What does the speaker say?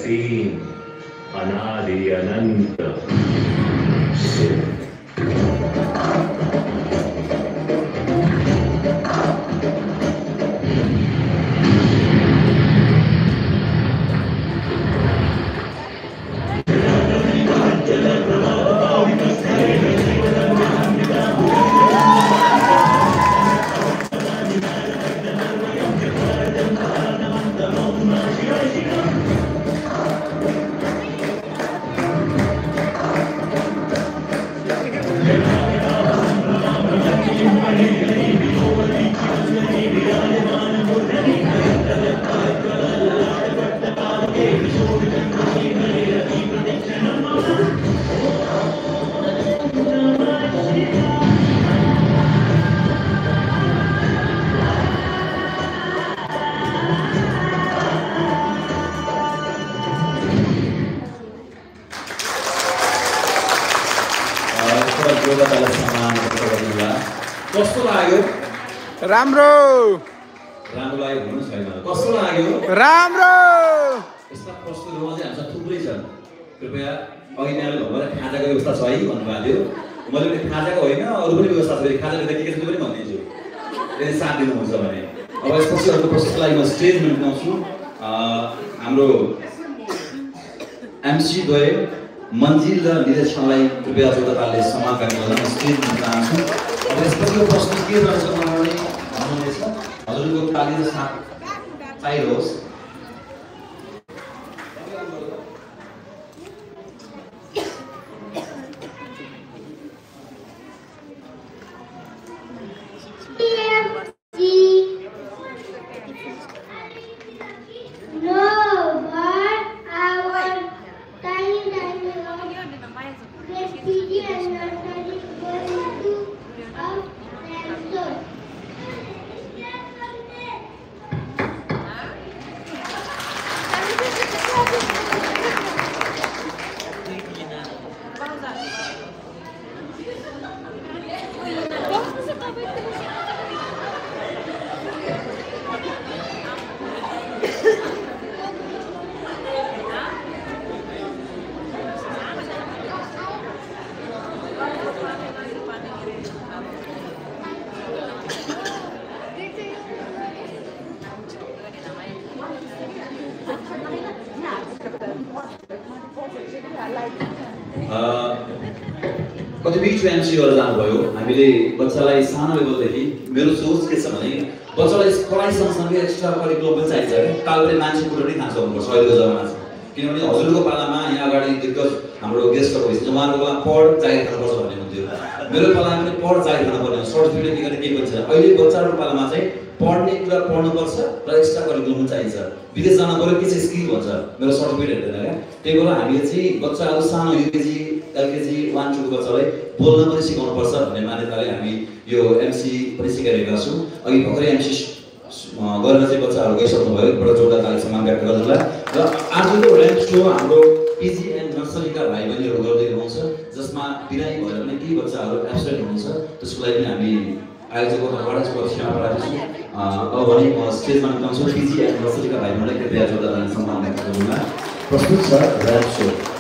असीम अनादि अनंत सुख। कस्तो लाग्यो? राम्रो राम्रो लाग्यो भन्नु छैन। कस्तो लाग्यो? राम्रो। यस्ता प्रस्तुतिहरुमा चाहिँ हामीसँग थुप्रै छन्। कृपया अघि यहाँले भन्नुभयो खाजाको व्यवस्था छ है भन्नुभएको थियो। मैले पनि खाजाको होइन अरु पनि व्यवस्था छ। फेरि खाजा लिँदा के छ त्यो पनि भनिदिन्छु। यदि साथ दिनुहुन्छ भने। अब यसपछि अर्को प्रस्तुतिलाई म स्टेजमा निकाल्छु। हाम्रो एमसी द्वय मन्जिल र निलेशलाई कृपया जोडतालले सम्मान गर्न स्टेजमा चाहन्छु। अब यसपछि प्रस्तुति के रहेछ भन्ने भन्नुहुनेछ। हजुरको ताली र साथ चाहियोस्। कतिपय एमसी गरेर जानुभयो। हामीले बच्चालाई सानो लेभलदेखि मेरो सोच के छ भने बच्चालाई पढाइ सँगसँगै एक्स्ट्रा करिकुलम पनि चाहिन्छ क्या। कालले मान्छे कुरा नै थाहा छ हुनुपर्छ अहिलेको जमाना छ। किनभने हजुरको पालामा यहाँ अगाडि दिग्गज हाम्रो गेस्टहरू भइसक्यो। उहाँहरूको बेला पढ जागिर खानुपर्छ भन्ने हुन्थ्यो। मेरो पालामा पनि पढ जागिर खानुपर्ने सर्टिफिकेट दिएर केही पनि छैन। अहिले बच्चाहरूको पालामा चाहिँ पढ्ने कुरा पढ्नुपर्छ र एक्स्ट्रा करिकुलम पनि चाहिन्छ। विदेश जान पऱ्यो के चाहिँ स्किल भन्छ मेरो सर्टिफिकेट हेर्दैन क्या। त्यही भएर हामीले चाहिँ बच्चाहरू सानो युकेजी एलकेजी 1 2 को बच्चालाई बोल्न पनि सिकाउनुपर्छ भन्ने मान्यताले हामी यो एमसी पनि सिकाइरहेका छौँ। अघि भर्खरै एमसी गरेर चाहिँ बच्चाहरू गइसक्नुभयो। एकपल्ट जोडदार ताली सम्मान व्यक्त गर्नुलाई। र आजको ऱ्याम्प शो हाम्रो पिजी एन्ड नर्सरीका भाइ बहिनीहरू गर्दै हुनुहुन्छ, जसमा बिरामी भएर पनि केही बच्चाहरू एब्सेन्ट हुनुहुन्छ। त्यसको लागि पनि हामी आयोजकको तर्फबाट क्षमा प्रार्थी छौँ। अब भने म स्टेजमा निकाल्छु पिजी एन्ड नर्सरीका भाइ बहिनीलाई कृपया जोडदार ताली सम्मान व्यक्त गर्नुलाई प्रस्तुत छ ऱ्याम्प शो।